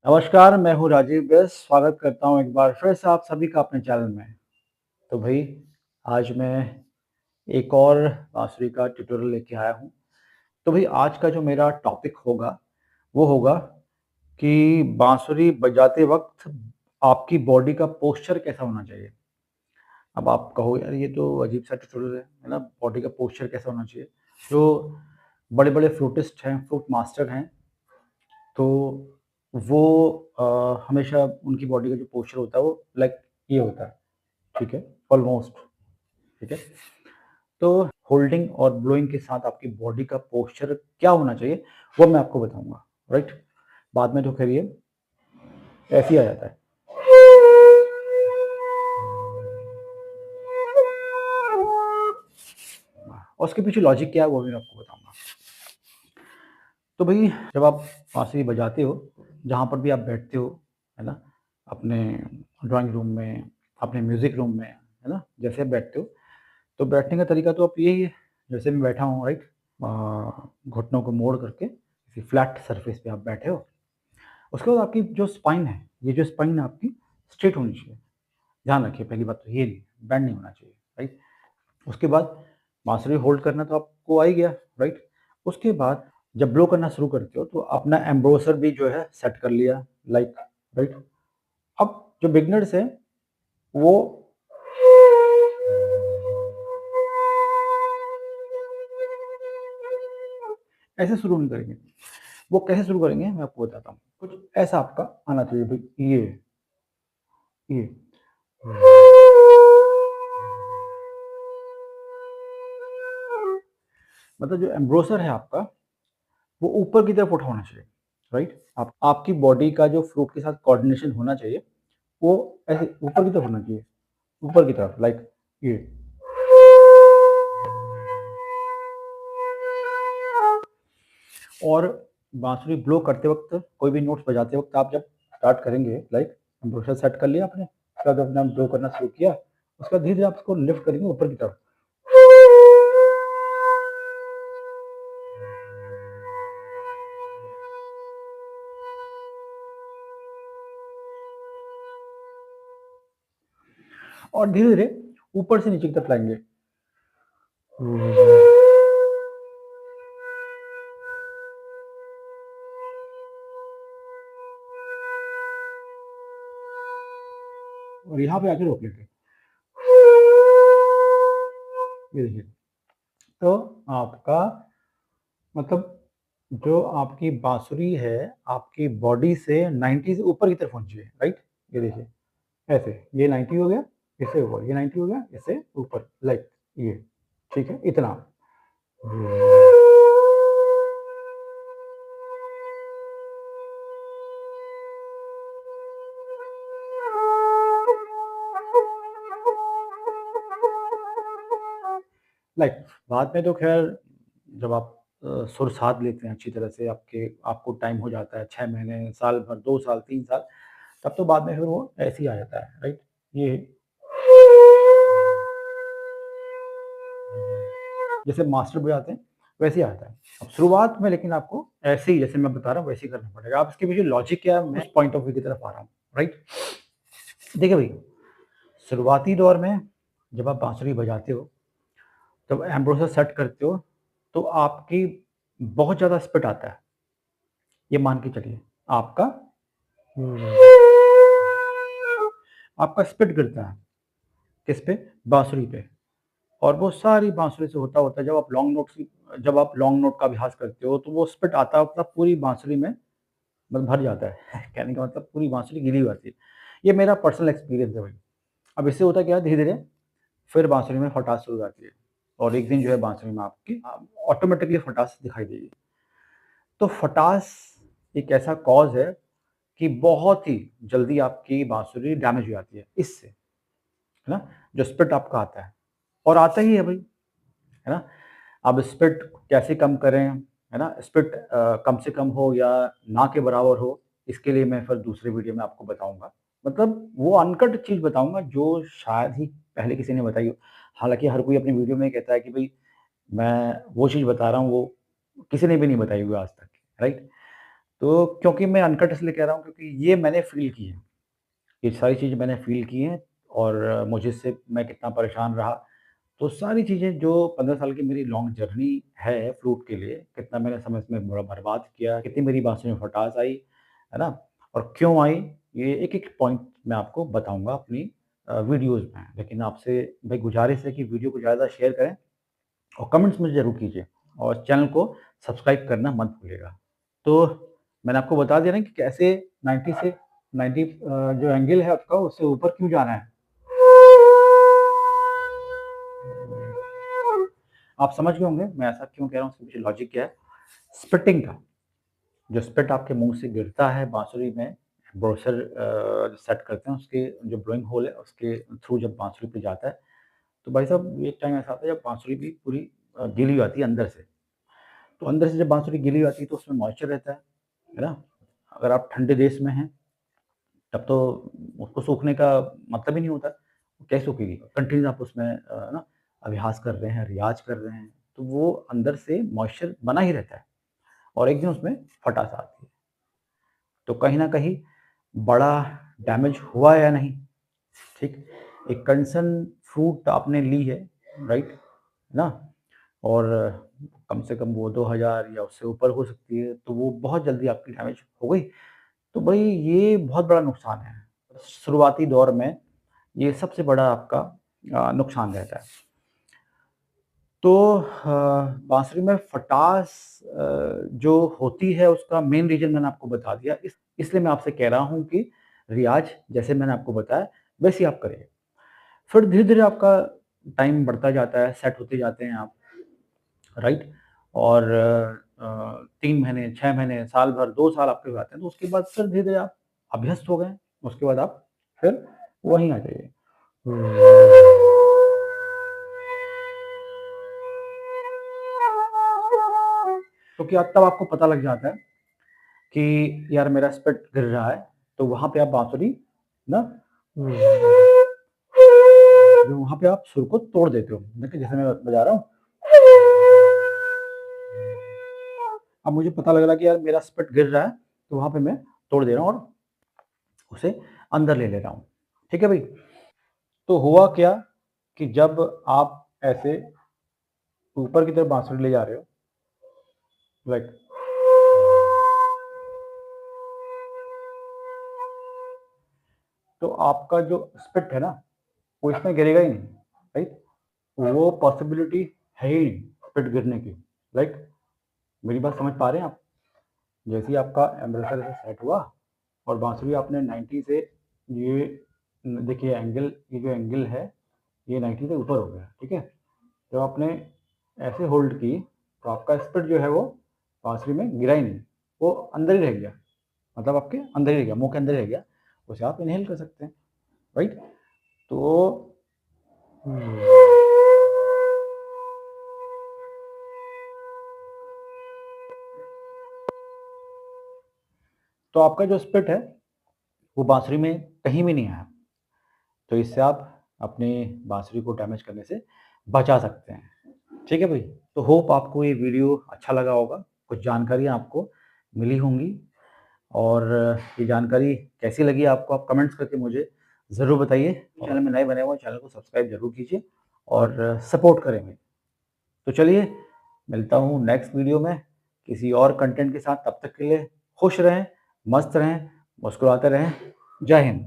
नमस्कार, मैं हूँ राजीव व्यास। स्वागत करता हूँ एक बार फिर से आप सभी का अपने चैनल में। तो भई, आज मैं एक और बाँसुरी का ट्यूटोरियल लेके आया हूँ। तो भई, आज का जो मेरा टॉपिक होगा, वो होगा कि बाँसुरी बजाते वक़्त आपकी बॉडी का पोस्चर कैसा होना चाहिए। अब आप कहोगे, यार ये तो अजीब-सा ट्यूटोरियल है ना? बॉडी का पोस्चर कैसा होना चाहिए? जो बड़े-बड़े फ्लूटिस्ट हैं, फ्लूट मास्टर हैं, तो वो हमेशा उनकी बॉडी का जो पोस्चर होता है वो लाइक ये होता है, ठीक है? ऑलमोस्ट, ठीक है? तो होल्डिंग और ब्लोइंग के साथ आपकी बॉडी का पोस्चर क्या होना चाहिए, वो मैं आपको बताऊँगा, राइट? बाद में तो खैर ये ऐसे ही आ जाता है। और उसके पीछे लॉजिक क्या है वो भी मैं आपको बताऊँगा। तो भई, जब आप बाँसुरी बजाते हो, जहाँ पर भी आप बैठते हो, है ना? अपने ड्राइंग रूम में, अपने म्यूज़िक रूम में, है ना? जैसे आप बैठते हो, तो बैठने का तरीका तो आप यही है, जैसे मैं बैठा हूँ, राइट? घुटनों को मोड़ करके किसी फ्लैट सरफेस पे आप बैठे हो। उसके बाद आपकी जो स्पाइन है, ये जो स्पाइन है आपकी स्ट्रेट होनी चाहिए। ध्यान रखिए, पहली बात तो ये नहीं, बेंड नहीं होना चाहिए, राइट? उसके बाद बाँसुरी होल्ड करना तो आपको आ ही गया, राइट? उसके बाद जब ब्लो करना शुरू करते हो तो अपना एम्ब्रोसर भी जो है सेट कर लिया, लाइक, राइट? अब जो बिगिनर्स हैं वो ऐसे शुरू नहीं करेंगे। वो कैसे शुरू करेंगे मैं आपको बताता हूँ। कुछ ऐसा आपका आना चाहिए भई, ये। मतलब जो एम्ब्रोसर है आपका, वो ऊपर की तरफ उठा होना चाहिए, राइट? आपकी बॉडी का जो फ्लूट के साथ कोऑर्डिनेशन होना चाहिए, वो ऐसे ऊपर की तरफ होना चाहिए, ऊपर की तरफ, लाइक ये। और बाँसुरी ब्लो करते वक़्त, कोई भी नोट्स बजाते वक़्त आप जब स्टार्ट करेंगे, लाइक एम्ब्रोसर सेट कर लिया आपने, उसके बाद अपना ब्लो करना शुरू किया, उसके बाद धीरे-धीरे आप उसको लिफ्ट करेंगे ऊपर की तरफ। और धीरे-धीरे ऊपर से नीचे की तरफ लाएँगे। और यहाँ पे आके रोक लेंगे। ये देखिए, तो आपका मतलब जो आपकी बाँसुरी है, आपकी बॉडी से 90 से ऊपर की तरफ होनी चाहिए, राइट? ये देखिए, ऐसे, ये 90 हो गया, इससे ऊपर, ये 90 हो गया, इससे ऊपर, लाइक ये, ठीक है? इतना। लाइक बाद में तो ख़ैर जब आप सुर साध लेते हैं अच्छी तरह से, आपको टाइम हो जाता है 6 महीने, साल भर, 2 साल, 3 साल, तब तो बाद में फिर वो ऐसे ही आ जाता है, राइट? ये जैसे मास्टर बजाते हैं, वैसे ही आता है। अब शुरुआत में लेकिन आपको ऐसे ही जैसे मैं बता रहा हूँ वैसे ही करना पड़ेगा। अब इसके पीछे लॉजिक क्या है, मैं उस पॉइंट ऑफ व्यू की तरफ आ रहा हूँ, राइट? देखिए भई, शुरुआती दौर में जब आप बाँसुरी बजाते हो, जब एम्ब्रोसर सेट करते हो, तो आपकी बहुत ज़्यादा स्पिट आता है। ये मान के चलिए, आपका आपका स्पिट गिरता है, किस पे? बाँसुरी पे। और वो सारी बाँसुरी से होता-होता जब आप लॉन्ग नोट का अभ्यास करते हो, तो वो स्पिट आता मतलब पूरी बाँसुरी में मतलब भर जाता है। कहने का मतलब पूरी बाँसुरी गीली हो जाती है। ये मेरा पर्सनल एक्सपीरियंस है भाई। अब इससे होता क्या है, धीरे-धीरे फिर बाँसुरी में खटास शुरू हो जाती है और एक दिन जो है बाँसुरी में आपकी ऑटोमैटिकली खटास दिखाई देगी। तो खटास एक ऐसा कॉज़ है कि बहुत ही जल्दी आपकी बाँसुरी डैमेज हो जाती है इससे, है ना? जो स्पिट आपका आता है और आता ही है भई, है ना? अब स्पिट कैसे कम करें, है ना? स्पिट कम से कम हो या ना के बराबर हो, इसके लिए मैं फिर दूसरे वीडियो में आपको बताऊँगा। मतलब वो अनकट चीज़ बताऊँगा जो शायद ही पहले किसी ने बताई हो। हालाँकि हर कोई अपनी वीडियो में कहता है कि भई मैं वो चीज़ बता रहा हूँ, वो किसी ने भी नहीं बताई हुई आज तक, राइट? तो क्योंकि मैं अनकट इसलिए कह रहा हूँ क्योंकि ये मैंने फ़ील की है। ये सारी चीज़ें मैंने फ़ील की हैं और मुझे इससे मैं कितना परेशान रहा। तो सारी चीज़ें जो 15 साल की मेरी लॉन्ग जर्नी है फ्लूट के लिए, कितना मैंने समय इसमें बर्बाद किया, कितनी मेरी बाँसुरी में खटास आई, है ना? और क्यों आई, ये एक-एक पॉइंट मैं आपको बताऊँगा अपनी वीडियोज़ में। लेकिन आपसे भाई गुज़ारिश है कि वीडियो को ज़्यादा शेयर करें और कमेंट्स मुझे ज़रूर कीजिए और चैनल को सब्सक्राइब करना मत भूलिएगा। तो मैंने आपको बता दिया ना कि कैसे 90 से 90 जो एंगल है आपका उससे ऊपर क्यों जाना है। आप समझ गए होंगे मैं ऐसा क्यों कह रहा हूँ, उसके पीछे लॉजिक क्या है। स्पिटिंग का, जो स्पिट आपके मुँह से गिरता है बाँसुरी में, ब्रोशर सेट करते हैं उसके जो ब्लोइंग होल है उसके थ्रू जब बाँसुरी पे जाता है, तो भाई साहब एक टाइम ऐसा आता है जब बाँसुरी भी पूरी गीली हो जाती है अंदर से। तो अंदर से जब बाँसुरी गीली हो जाती है तो उसमें मॉइस्चर रहता है ना? अगर आप ठंडे देश में हैं, तब तो उसको सूखने का मतलब ही नहीं होता। कैसे सूखेगी? कंटिन्यू आप उसमें ना अभ्यास कर रहे हैं, रियाज़ कर रहे हैं, तो वो अंदर से मॉइस्चर बना ही रहता है और एक दिन उसमें फटास आती है। तो कहीं न कहीं बड़ा डैमेज हुआ या नहीं, ठीक? एक कंसर्न फ्रूट आपने ली है, राइट? है ना? और कम से कम वो 2000 या उससे ऊपर हो सकती है, तो वो बहुत जल्दी आपकी डैमेज हो गई। तो भई ये बहुत बड़ा नुकसान है। शुरुआती दौर में ये सबसे बड़ा आपका नुकसान रहता है। तो बाँसुरी में खटास जो होती है उसका मेन रीज़न मैंने आपको बता दिया। इसलिए मैं आपसे कह रहा हूँ कि रियाज़ जैसे मैंने आपको बताया वैसे ही आप करें। फिर धीरे-धीरे आपका टाइम बढ़ता जाता है, सेट होते जाते हैं आप, राइट? और 3 महीने, 6 महीने, साल भर, 2 साल आपके हो जाते हैं, तो उसके बाद फिर धीरे-धीरे आप अभ्यस्त हो गए। उसके बाद आप फिर वहीं आ जाइए। तो क्या तब आपको पता लग जाता है कि यार मेरा स्पिट गिर रहा है, तो वहाँ पे आप बाँसुरी ना वहाँ पे आप सुर को तोड़ देते हो। देखिए जैसे मैं बजा रहा हूँ। अब मुझे पता लग रहा है कि यार मेरा स्पिट गिर रहा है, तो वहाँ पे मैं तोड़ दे रहा हूँ और उसे अंदर ले ले रहा हूँ। ठीक है भई? तो हुआ क्या कि जब आप ऐसे ऊपर की तरफ बाँसुरी ले जा रहे हो, लाइक तो आपका जो स्पिट है ना, वो इसमें गिरेगा ही नहीं, राइट? वो पॉसिबिलिटी है ही नहीं स्पिट गिरने की, राइट? मेरी बात समझ पा रहे हैं आप? जैसे ही आपका एम्ब्रेसर ऐसे सेट हुआ और बाँसुरी आपने 90 से ये देखिए एंगल, ये जो एंगल है, ये 90 से ऊपर हो गया, ठीक है? जब आपने ऐसे होल्ड की, तो आपका स्पिट जो है वो बाँसुरी में गिरा ही नहीं, वो अंदर ही रह गया। मतलब आपके अंदर ही रह गया, मुँह के अंदर ही रह गया। उसे आप इन्हेल कर सकते हैं, राइट? तो तो आपका जो स्पिट है, वो बाँसुरी में कहीं भी नहीं आया। तो इससे आप अपनी बाँसुरी को डैमेज करने से बचा सकते हैं। ठीक है भई? तो होप आपको ये वीडियो अच्छा लगा होगा, कुछ जानकारियाँ आपको मिली होंगी और ये जानकारी कैसी लगी आपको आप कमेंट्स करके मुझे ज़रूर बताइए। चैनल में नए बने हुए हैं, चैनल को सब्सक्राइब ज़रूर कीजिए और सपोर्ट करें हमें। तो चलिए, मिलता हूँ नेक्स्ट वीडियो में किसी और कंटेंट के साथ, तब तक के लिए खुश रहें, मस्त रहें, मुस्कुराते रहें। जय हिंद।